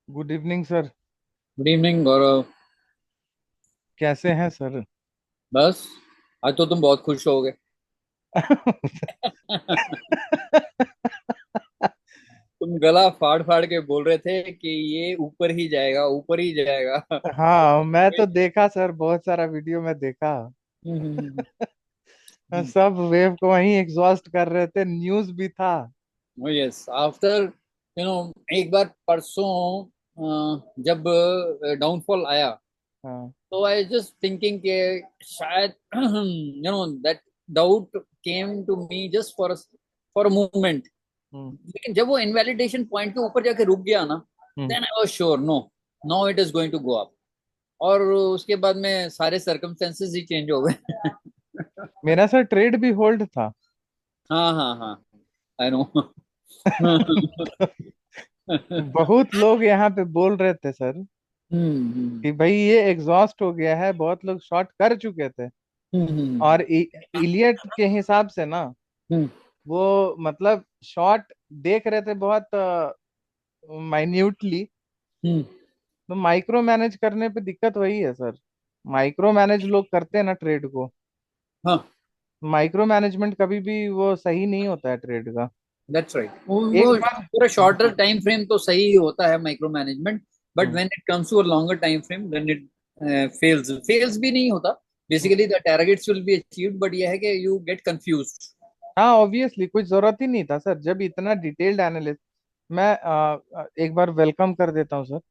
Good evening sir. Good evening Gaurav. कैसे हैं sir? बस आज तो तुम बहुत खुश होगे। तुम गला फाड़ फाड़ के बोल रहे थे कि ये ऊपर ही जाएगा, ऊपर ही जाएगा। हाँ, मैं तो देखा सर, बहुत सारा वीडियो में देखा। सब वेव को वहीं एग्जॉस्ट कर रहे थे, न्यूज भी था। यस, आफ्टर एक बार परसों जब डाउनफॉल आया, हाँ। तो आई जस्ट थिंकिंग कि शायद that doubt came to me just for a moment. Hmm. लेकिन जब वो इनवैलिडेशन पॉइंट के ऊपर जाके रुक गया ना, hmm. Then I was sure, no, now it is going to go up. और उसके बाद में सारे सर्कमस्टेंसेस ही चेंज हो गए। मेरा सर ट्रेड भी होल्ड था। हाँ हाँ हाँ, आई नो। बहुत लोग यहाँ पे बोल रहे थे सर हम्म। कि भाई ये एग्जॉस्ट हो गया है, बहुत लोग शॉर्ट कर चुके थे। हम्म। और इलियट के हिसाब से ना, हम्म। वो मतलब शॉर्ट देख रहे थे बहुत माइन्यूटली। हम्म। तो माइक्रो मैनेज करने पे दिक्कत वही है सर। माइक्रो मैनेज लोग करते हैं ना ट्रेड को। हाँ, माइक्रो मैनेजमेंट कभी भी वो सही नहीं होता है ट्रेड का। That's right. एक वो बार। पूरा शॉर्टर हाँ। टाइम फ्रेम तो सही होता है micro management, but hmm. When it comes to a longer time frame then it fails भी नहीं होता। Basically the targets will be achieved, but ये है कि यू गेट कंफ्यूज्ड। हाँ, ऑब्वियसली कोई जरूरत ही नहीं था सर, जब इतना डिटेल्ड एनालिस्ट। मैं एक बार वेलकम कर देता हूँ सर। हाँ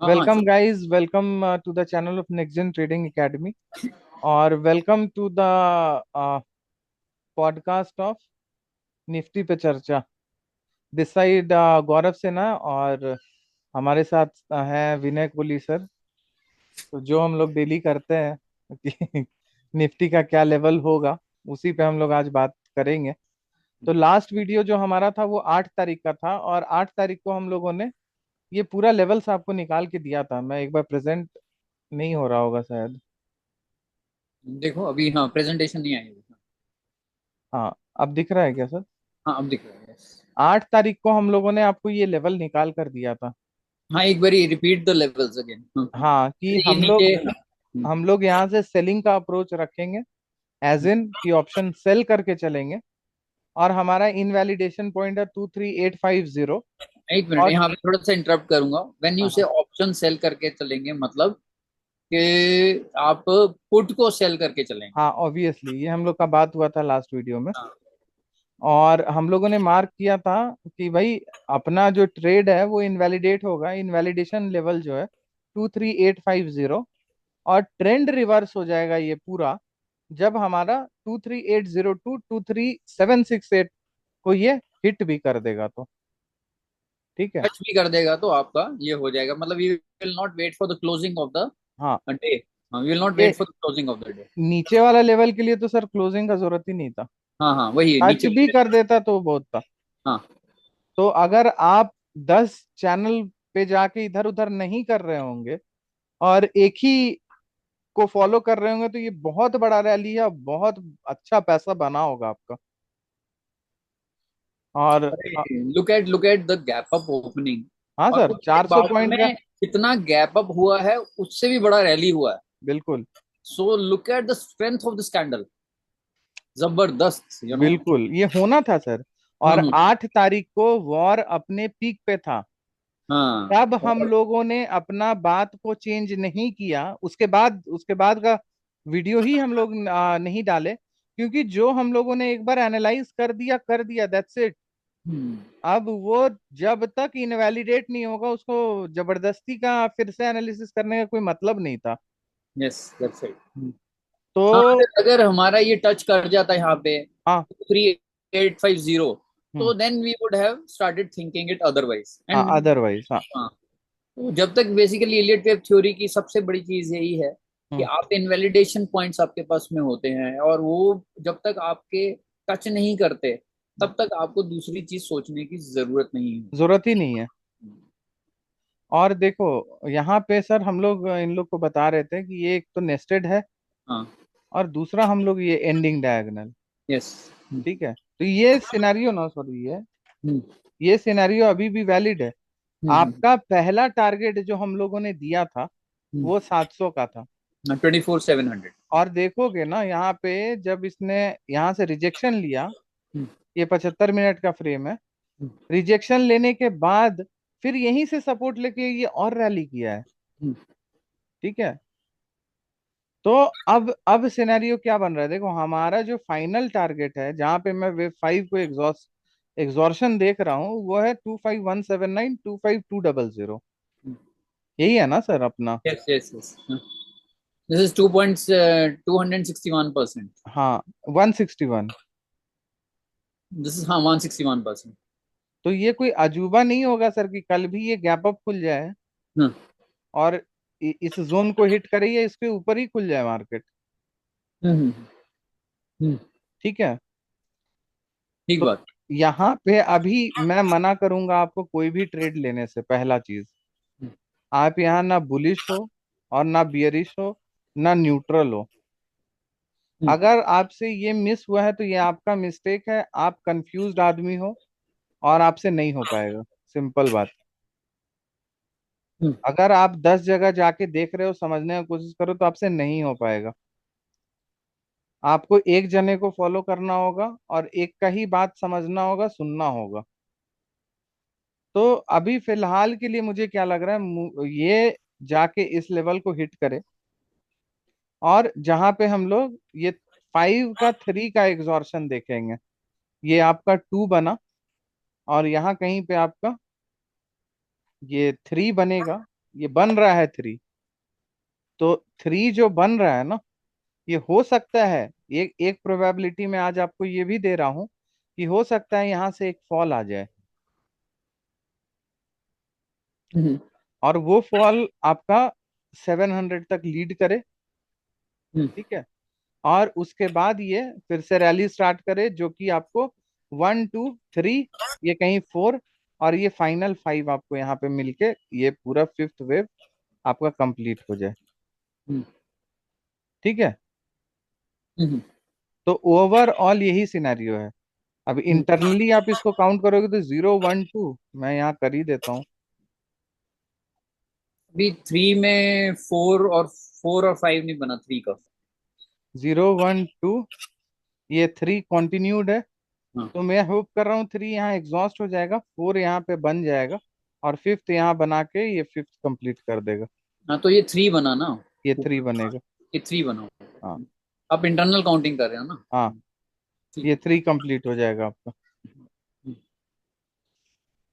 हाँ, welcome sure. Guys, welcome to the channel of next gen trading academy. और welcome to the podcast of Nifty पे चर्चा। दिस साइड गौरव सिन्हा, और हमारे साथ हैं विनय कोहली सर। तो जो हम लोग डेली करते हैं कि निफ्टी का क्या लेवल होगा, उसी पे हम लोग आज बात करेंगे। तो लास्ट वीडियो जो हमारा था वो 8 तारीख का था, और 8 तारीख को हम लोगों ने ये पूरा लेवल्स आपको निकाल के दिया था। मैं एक बार प्रेजेंट नहीं हो रहा होगा शायद। देखो अभी, हाँ, प्रेजेंटेशन नहीं आई। हाँ, अब दिख रहा है क्या सर? हाँ, अब दिख रहा है, yes. 8 तारीख को हम लोगों ने आपको ये लेवल निकाल कर दिया था। हाँ, एक बार रिपीट द लेवल्स अगेन। हाँ, कि ये नीचे, हाँ। हम लोग यहाँ से सेलिंग का अप्रोच रखेंगे। एज इन कि ऑप्शन सेल करके चलेंगे। और हमारा इनवैलिडेशन पॉइंट है 23850। एक मिनट, और यहाँ पे थोड़ा सा इंटरप्ट करूंगा। व्हेन यू से हाँ। ऑप्शन सेल करके चलेंगे, मतलब कि आप पुट को सेल करके चलेंगे। हाँ, ऑब्वियसली ये हम लोग का बात हुआ था लास्ट वीडियो में। हाँ। और हम लोगों ने मार्क किया था कि भाई अपना जो ट्रेड है वो इनवैलिडेट होगा। इनवैलिडेशन लेवल जो है 23850। और ट्रेंड रिवर्स हो जाएगा ये पूरा, जब हमारा 23802 23768 को ये हिट भी कर देगा तो। ठीक है। टच भी कर देगा तो आपका ये हो जाएगा, मतलब you will not wait for the closing of the हाँ, डे। हाँ, यू विल नॉट ये wait for the closing of the day. नीचे वाला लेवल के लिए तो सर क्लोजिंग का जरूरत ही नहीं था। हाँ हाँ, वही टच नीचे भी वाले। कर देता तो बहुत था। हाँ। तो अगर आप 10 चैनल पे जाके इधर उधर नहीं कर रहे होंगे, और एक ही को फॉलो कर रहे होंगे, तो ये बहुत बड़ा रैली है, बहुत अच्छा पैसा बना होगा आपका। और look at the gap up opening. हाँ और सर, उसके 400 बाद पॉइंट का। में कितना गैप अप हुआ है, उससे भी बड़ा रैली हुआ है। बिल्कुल। So look at the strength of the candle. जबरदस्त, बिल्कुल ये होना था सर। और हम्म। 8 तारीख को वॉर अपने पीक पे था। हाँ। तब हम और लोगों ने अपना बात को चेंज नहीं किया। उसके बाद का वीडियो ही हम लोग नहीं डाले, क्योंकि जो हम लोगों ने एक बार एनालाइज कर दिया, दैट्स इट। हम्म। अब वो जब तक इनवैलिडेट नहीं होगा, उसको जबरदस्ती का फिर से एनालिसिस करने का कोई मतलब नहीं था। Yes, that's it. हाँ, तो अगर अगर हमारा ये टच कर जाता है यहाँ पे हाँ। 3850, हम्म। तो then we would have started thinking it otherwise हाँ, एंड। अदरवाइज हाँ। हाँ। तो जब तक बेसिकली इलियट वेव थ्योरी की सबसे बड़ी चीज यही है कि हम्म। आप इनवैलिडेशन पॉइंट्स आपके पास में होते हैं, और वो जब तक आपके टच नहीं करते, तब तक आपको दूसरी चीज सोचने की जरूरत नहीं है। जरूरत ही नहीं है। और देखो यहाँ पे सर, हम लोग इन लोग को बता रहे थे कि ये एक तो नेस्टेड है, हाँ। और दूसरा हम लोग ये एंडिंग डायगोनल। यस। ठीक है, तो ये सिनेरियो ना, सॉरी, ये सिनेरियो अभी भी वैलिड है। आपका पहला टारगेट जो हम लोगों ने दिया था वो 700 का था। 24,700। और देखोगे ना यहाँ पे जब इसने यहाँ से रिजेक्शन लिया, ये 75 मिनट का फ्रेम है, रिजेक्शन लेने के बाद फिर यहीं से सपोर्ट लेके ये और रैली किया है। ठीक है। तो अब सिनेरियो क्या बन रहा है, देखो हमारा जो फाइनल टारगेट है जहां पे मैं वेव 5 को एग्जॉर्शन देख रहा हूँ वो है 25179 25200। यही है ना सर अपना? Yes yes yes. This is 2.261%। हाँ, 161। दिस इज हाँ 161%। तो ये कोई अजूबा नहीं होगा सर कि कल भी ये गैप अप खुल जाए और इस जोन को हिट करे या इसके ऊपर ही खुल जाए मार्केट। ठीक है। ठीक तो बात। यहाँ पे अभी मैं मना करूंगा आपको कोई भी ट्रेड लेने से। पहला चीज, आप यहाँ ना बुलिश हो और ना बियरिश हो ना न्यूट्रल हो। अगर आपसे ये मिस हुआ है तो ये आपका मिस्टेक है, आप कंफ्यूज्ड आदमी हो और आपसे नहीं हो पाएगा। सिंपल बात। अगर आप 10 जगह जाके देख रहे हो, समझने की कोशिश करो, तो आपसे नहीं हो पाएगा। आपको एक जने को फॉलो करना होगा और एक का ही बात समझना होगा, सुनना होगा। तो अभी फिलहाल के लिए मुझे क्या लग रहा है, ये जाके इस लेवल को हिट करे और जहां पे हम लोग ये 5 का 3 का एग्जॉर्शन देखेंगे। ये आपका 2 बना और यहाँ कहीं पे आपका ये 3 बनेगा। ये बन रहा है 3। तो 3 जो बन रहा है ना, ये हो सकता है, एक एक प्रोबेबिलिटी में आज आपको ये भी दे रहा हूं कि हो सकता है यहाँ से एक फॉल आ जाए और वो फॉल आपका 700 तक लीड करे। ठीक है। और उसके बाद ये फिर से रैली स्टार्ट करे जो कि आपको 1 2 3, ये कहीं 4 और ये फाइनल 5 आपको यहाँ पे मिलके ये पूरा फिफ्थ वेव आपका कंप्लीट हो जाए। ठीक है। तो ओवरऑल यही सिनेरियो है। अब इंटरनली आप इसको काउंट करोगे तो 0 1 2 मैं यहाँ कर ही देता हूँ। अभी 3 में 4 और 5 नहीं बना 3 का। 0 1 2, ये 3 कंटिन्यूड है। हाँ तो मैं होप कर रहा हूँ 3 यहाँ एग्जॉस्ट हो जाएगा, 4 यहाँ पे बन जाएगा और फिफ्थ यहाँ बना के ये फिफ्थ कंप्लीट कर देगा। हाँ, तो ये 3 बना ना ये ऊपर 3 का। बनेगा। ये 3 बना। हाँ। आप इंटरनल काउंटिंग कर रहे हो ना। हाँ, ठीक ये है। 3 कंप्लीट हो जाएगा आपका।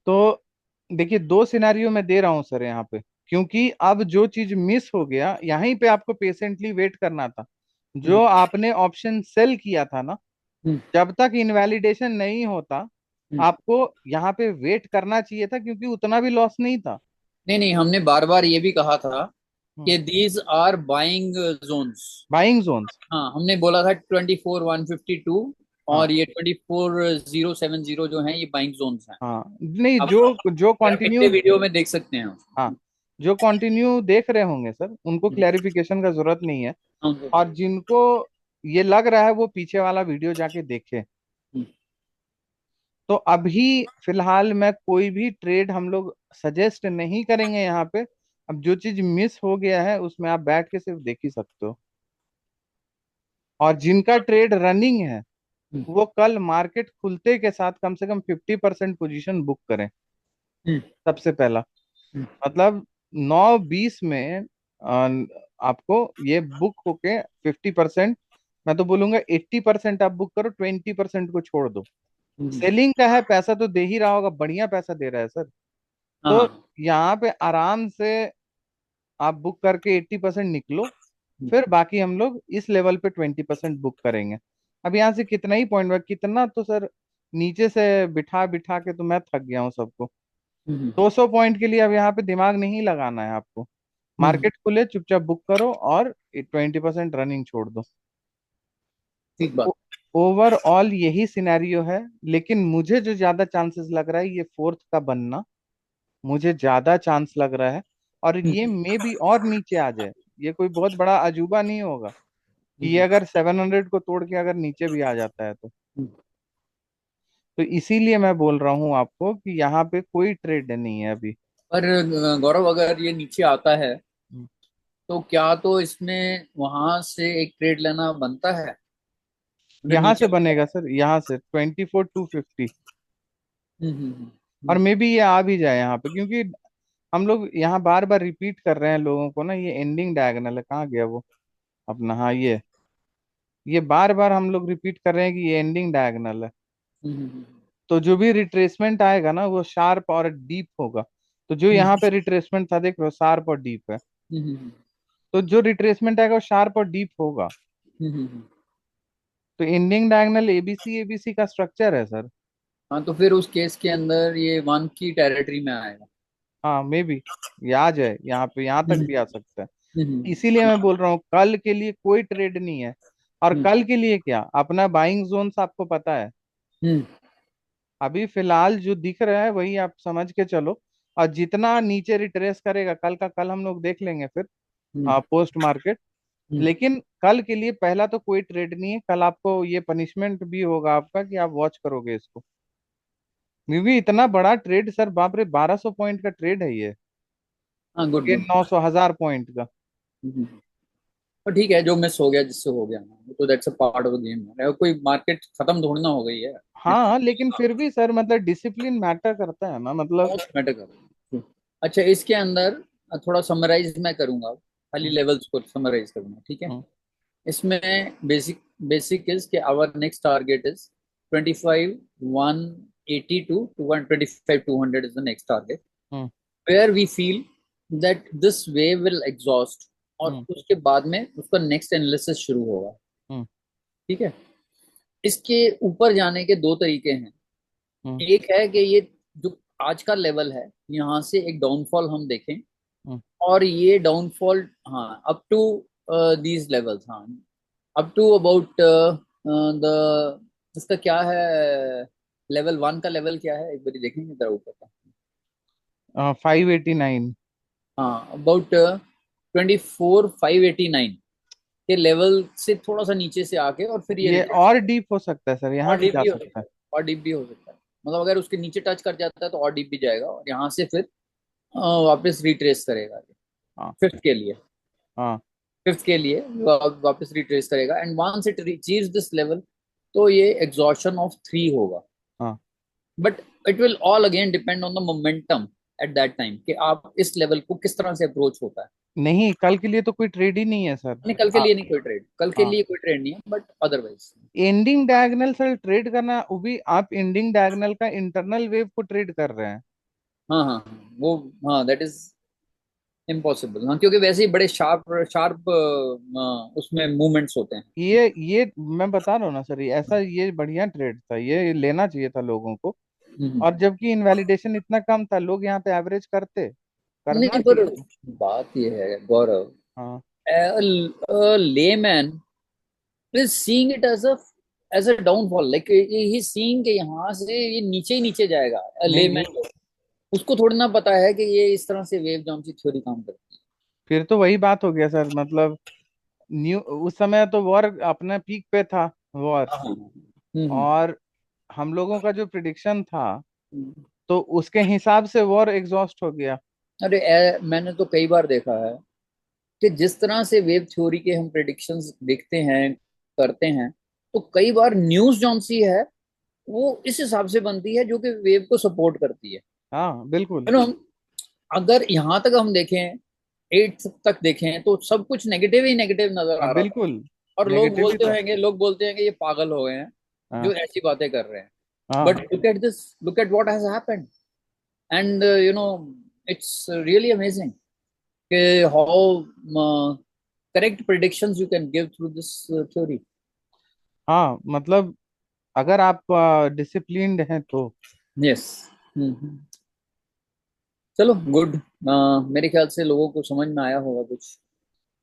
तो देखिए, 2 सिनेरियो मैं दे रहा हूँ सर यहाँ पे, क्योंकि अब जो चीज मिस हो गया यहीं पे आपको पेशेंटली वेट करना था। जो आपने ऑप्शन सेल किया था ना, जब तक इनवैलिडेशन नहीं होता आपको यहाँ पे वेट करना चाहिए था, क्योंकि उतना भी लॉस नहीं था। नहीं नहीं, हमने बार बार ये भी कहा था कि hmm. These are buying zones. Buying zones. हाँ, हमने बोला था 24,152 हाँ। और ये 24,070 जो है ये बाइंग जोन्स हैं। हाँ नहीं, आप जो जो मेरा पिछले कंटिन्यू, वीडियो में देख सकते हैं। हाँ, जो कंटिन्यू देख रहे होंगे सर उनको क्लैरिफिकेशन का जरूरत नहीं है। और जिनको ये लग रहा है वो पीछे वाला वीडियो जाके देखे। तो अभी फिलहाल मैं कोई भी ट्रेड हम लोग सजेस्ट नहीं करेंगे यहाँ पे। अब जो चीज मिस हो गया है उसमें आप बैठ के सिर्फ देख ही सकते हो। और जिनका ट्रेड रनिंग है वो कल मार्केट खुलते के साथ कम से कम 50% पोजीशन बुक करें। सबसे पहला मतलब 9:20 में आपको ये बुक होके 50%, मैं तो बोलूंगा 80% आप बुक करो, 20% को छोड़ दो। सेलिंग का है, पैसा तो दे ही रहा होगा, बढ़िया पैसा दे रहा है सर। तो हाँ। यहाँ पे आराम से आप बुक करके 80% निकलो। फिर बाकी हम लोग इस लेवल पे 20% बुक करेंगे। अब यहाँ से कितना ही पॉइंट, कितना तो सर नीचे से बिठा बिठा के तो मैं थक गया हूँ सबको। 200 पॉइंट के लिए अब यहाँ पे दिमाग नहीं लगाना है आपको। मार्केट खुले चुपचाप बुक करो और 20% रनिंग छोड़ दो। ठीक बात। तो ओवरऑल यही सिनेरियो है। लेकिन मुझे जो ज्यादा चांसेस लग रहा है ये फोर्थ का बनना, मुझे ज्यादा चांस लग रहा है। और ये मे भी और नीचे आ जाए। ये कोई बहुत बड़ा अजूबा नहीं होगा कि ये अगर 700 को तोड़ के अगर नीचे भी आ जाता है तो इसीलिए मैं बोल रहा हूँ आपको कि यहाँ पे कोई ट्रेड नहीं है अभी। पर गौरव, अगर ये नीचे आता है हम्म। तो क्या तो इसमें वहां से एक ट्रेड लेना बनता है, मतलब यहाँ नीचे से आता बनेगा है। सर, यहाँ से 24,250। और हम्म। मे बी ये आ भी जाए यहाँ पे, क्योंकि हम लोग यहाँ बार बार रिपीट कर रहे हैं लोगों को ना, ये एंडिंग डायगोनल है, कहाँ गया वो अपना, हाँ ये बार बार हम लोग रिपीट कर रहे हैं कि ये एंडिंग डायगोनल है। हम्म। तो जो भी रिट्रेसमेंट आएगा ना वो शार्प और डीप होगा। तो जो हम्म। यहाँ पे रिट्रेसमेंट था देख लो, शार्प और डीप है। हम्म। तो जो रिट्रेसमेंट आएगा वो शार्प और डीप होगा। हम्म। तो एंडिंग डायगोनल एबीसी एबीसी का स्ट्रक्चर है सर। हाँ, तो फिर उस केस के अंदर ये वन की टेरिटरी में आएगा। हाँ मे बी ये आ जाए यहाँ पे, यहाँ तक हम्म। भी आ सकता है। हम्म। इसीलिए मैं बोल रहा हूँ कल के लिए कोई ट्रेड नहीं है। और हम्म। कल के लिए क्या, अपना बाइंग जोन्स आपको पता है। हम्म। अभी फिलहाल जो दिख रहा है वही आप समझ के चलो। और जितना नीचे रिट्रेस करेगा कल का कल हम लोग देख लेंगे फिर हम्म। Post market. हम्म। लेकिन कल के लिए पहला तो कोई ट्रेड नहीं है, कल आपको ये पनिशमेंट भी होगा आपका कि आप वॉच करोगे इसको। क्योंकि इतना बड़ा ट्रेड सर, बाप रे, 1200 पॉइंट का ट्रेड है हाँ, गुड ये गुड। 900 1000 पॉइंट का। और ठीक है, जो मिस हो गया जिससे हो गया ना, तो that's a part of the game. कोई मार्केट खत्म थोड़ी ना हो गई है। हाँ लेकिन फिर भी सर मतलब डिसिप्लिन मैटर करता है ना, मतलब। बहुत मैटर कर रहा है। अच्छा, इसके अंदर थोड़ा समराइज मैं करूंगा, खाली हम्म, लेवल्स को समराइज करूंगा, ठीक है। हम्म, इसमें बेसिक बेसिक इज कि our next target is 25 180 to 125 200 is the next target, hmm, where we feel that this wave will exhaust, और हम्म, उसके बाद में उसका नेक्स्ट एनालिसिस शुरू होगा। हम्म, ठीक है। इसके ऊपर जाने के दो तरीके हैं। हम्म, एक है कि ये जो आज का लेवल है, यहाँ से एक डाउनफॉल हम देखें, हम्म। और ये डाउनफॉल, हाँ, अप टू दीज लेवल्स, हाँ, अप टू अबाउट द, इसका क्या है, लेवल वन का लेवल क्या है, एक बार देखेंगे जरा ऊपर का। 589। हाँ, अबाउट 24 589 के लेवल से थोड़ा सा नीचे से आके और फिर ये ये रिट्रेस, और डीप हो सकता है सर, यहाँ और भी डीप जा भी हो सकता सकता है। है, और डीप भी हो सकता है। मतलब अगर उसके नीचे टच कर जाता है तो और डीप भी जाएगा, और यहाँ से फिर वापस रिट्रेस करेगा हाँ, फिफ्थ के लिए। हाँ, फिफ्थ के लिए वापस रिट्रेस करेगा, and once it achieves this level, तो ये एग्जॉशन ऑफ थ्री होगा। हाँ। But it will all again depend on the momentum at that time, कि आप इस लेवल को किस तरह से अप्रोच होता है। नहीं, कल के लिए तो कोई ट्रेड ही नहीं है सर। नहीं, कल के आ, लिए नहीं कोई ट्रेड, कल के हाँ, लिए कोई ट्रेड नहीं है, but otherwise. Ending diagonal sir trade करना, वो भी आप एंडिंग डायगोनल का इंटरनल वेव को ट्रेड कर रहे हैं। हाँ हाँ हाँ, वो, हाँ, दैट इज इम्पॉसिबल। हाँ, क्योंकि वैसे ही बड़े शार्प शार्प उसमें मूवमेंट्स होते हैं। ये मैं बता रहा हूँ ना सर, ये ऐसा, ये बढ़िया ट्रेड था, ये लेना चाहिए था लोगों को। हम्म। और जबकि इनवैलिडेशन इतना कम था, लोग यहाँ पे एवरेज करते, करना नहीं, पर चाहिए था। बात ये है गौरव, हाँ, a layman is seeing it as a downfall, like he is seeing कि यहाँ से ये नीचे ही नीचे जाएगा। नहीं नहीं, layman को, उसको थोड़ी ना पता है कि ये इस तरह से वेव जॉन सी थ्योरी काम करती फिर तो वही बात हो गया सर, मतलब न्यू उस समय तो वॉर अपने पीक पे था, वॉर। है। हाँ। और हम लोगों का जो प्रिडिक्शन था, हम्म। तो उसके हिसाब से वॉर एग्जॉस्ट हो गया। अरे, मैंने तो कई बार देखा है कि जिस तरह से वेव थ्योरी के हम प्रिडिक्शंस देखते हैं, करते हैं, तो कई बार न्यूज जॉन सी है, वो इस हिसाब से बनती है जो कि वेव को सपोर्ट करती है। हाँ बिल्कुल। यू नो, अगर यहाँ तक हम देखें, एट तक देखें, तो सब कुछ नेगेटिव ही नेगेटिव नजर हाँ आ रहा था। बिल्कुल, और नेगेटिव ही था। लोग बोलते हैं कि ये पागल हो गए हैं हाँ, जो ऐसी बातें कर रहे हैं। हाँ, but look at this, look at what has happened, and it's really amazing कि how correct predictions you can give through this theory. हाँ, मतलब अगर आप डिसिप्लिन्ड हैं तो। यस। चलो, गुड। मेरे ख्याल से लोगों को समझ में आया होगा कुछ।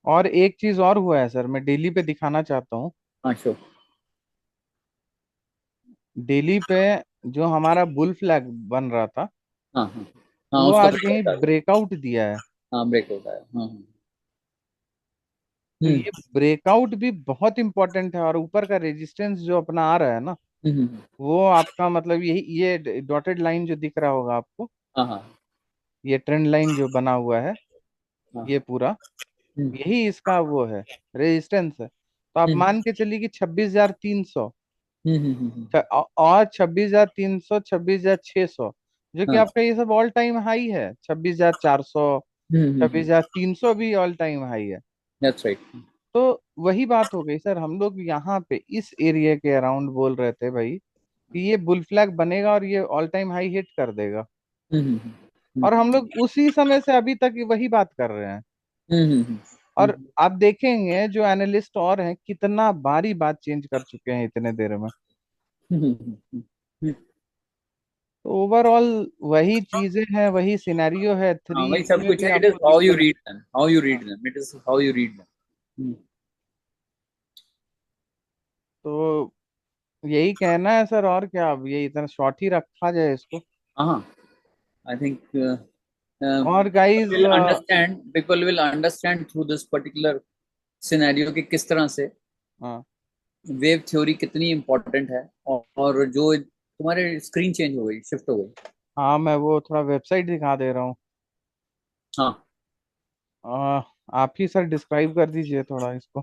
और एक चीज और हुआ है सर, मैं डेली पे दिखाना चाहता हूँ। हाँ, श्योर। डेली पे जो हमारा बुल फ्लैग बन रहा था, हाँ हाँ हाँ, वो उसका आज ब्रेक कहीं होता है। ब्रेकआउट दिया है। हाँ, ब्रेक होता है। हाँ हाँ। तो हम्म। ये ब्रेकआउट भी बहुत इंपॉर्टेंट है, और ऊपर का रेजिस्टेंस जो अपना आ रहा है ना, हम्म। वो आपका मतलब यही, ये डॉटेड लाइन जो दिख रहा होगा आपको, हाँ हाँ। ये ट्रेंड लाइन जो बना हुआ है, हाँ। ये पूरा, हम्म यही इसका वो है, रेजिस्टेंस है। तो आप हम्म मान के चलिए कि 26,300, हम्म हम्म हम्म, हम्म, और 26,300, 26,600, जो कि हाँ। आपका ये सब ऑल टाइम हाई है। 26,400, छब्बीस हम्म। हजार तीन सौ भी ऑल टाइम हाई है। That's right. तो वही बात हो गई सर, हम लोग यहाँ पे इस एरिया के अराउंड बोल रहे थे भाई कि ये बुल फ्लैग बनेगा और ये ऑल टाइम हाई हिट कर देगा। हम्म हम्म हम्म और हम लोग उसी समय से अभी तक वही बात कर रहे हैं। हम्म हम्म और हम्म आप देखेंगे जो एनालिस्ट और हैं कितना बारी बात चेंज कर चुके हैं इतने देर में। हम्म, हम्म, हम्म, हम्म। तो ओवरऑल वही चीजें हैं, वही सिनेरियो है, हाँ, थ्री वही सब में कुछ भी है। इट इज आपको हाउ दिख यू रहा रीड देम, हाउ यू है। Read them, it is how you read them. तो यही कहना है सर, और क्या, अब ये इतना शॉर्ट ही रखा जाए इसको। हाँ, आई थिंक और guys, people will understand through this particular scenario कि किस तरह से हाँ वेव थ्योरी कितनी इंपॉर्टेंट है। और जो तुम्हारे स्क्रीन चेंज हो गई, शिफ्ट हो गई। हाँ, मैं वो थोड़ा वेबसाइट दिखा दे रहा हूँ। हाँ आ, आप ही सर डिस्क्राइब कर दीजिए थोड़ा इसको।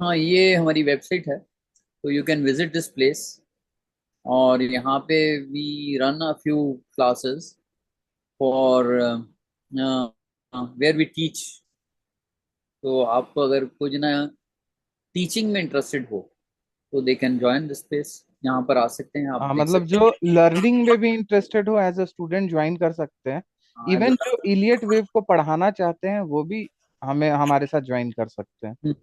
हाँ, ये हमारी वेबसाइट है, तो you can visit this place. और यहाँ पे we run a few classes for where we teach. तो आपको अगर कुछ ना टीचिंग में इंटरेस्टेड हो तो they can join this place. यहाँ पर आ सकते हैं, आप हाँ, देख मतलब सकते जो लर्निंग में भी इंटरेस्टेड हो एज अ स्टूडेंट ज्वाइन कर सकते हैं। हैं। इवन जो इलियट वेव को पढ़ाना चाहते हैं वो भी हमें हमारे साथ ज्वाइन कर सकते हैं।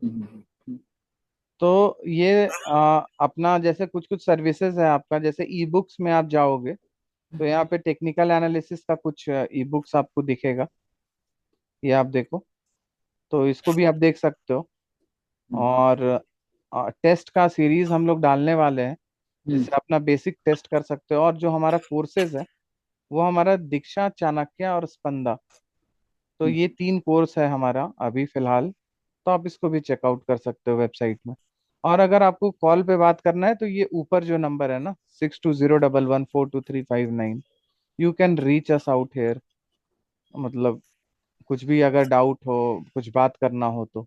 तो ये अपना जैसे कुछ कुछ सर्विसेज है आपका, जैसे ई बुक्स में आप जाओगे तो यहाँ पे टेक्निकल एनालिसिस का कुछ ई बुक्स आपको दिखेगा। ये आप देखो, तो इसको भी आप देख सकते हो। और टेस्ट का सीरीज हम लोग डालने वाले हैं, जिससे अपना बेसिक टेस्ट कर सकते हो। और जो हमारा कोर्सेज है वो हमारा दीक्षा, चाणक्य और स्पंदा, तो ये तीन कोर्स है हमारा अभी फिलहाल। तो आप इसको भी चेकआउट कर सकते हो वेबसाइट में। और अगर आपको कॉल पे बात करना है तो ये ऊपर जो नंबर है ना, 6201142359, you can reach us out here. मतलब कुछ भी अगर डाउट हो, कुछ बात करना हो तो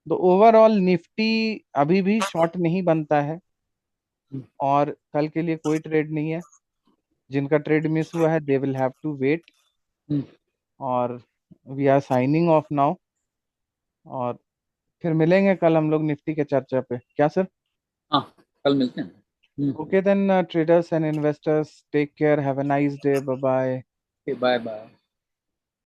ओवरऑल निफ्टी अभी भी शॉर्ट नहीं बनता है। और कल के लिए कोई ट्रेड नहीं है। जिनका ट्रेड मिस हुआ है they will have to wait. और we are signing off now. और फिर मिलेंगे कल हम लोग निफ्टी के चर्चा पे, क्या सर? हाँ, कल मिलते हैं। Okay then, traders and investors, take care, have a nice day, bye bye. Bye bye.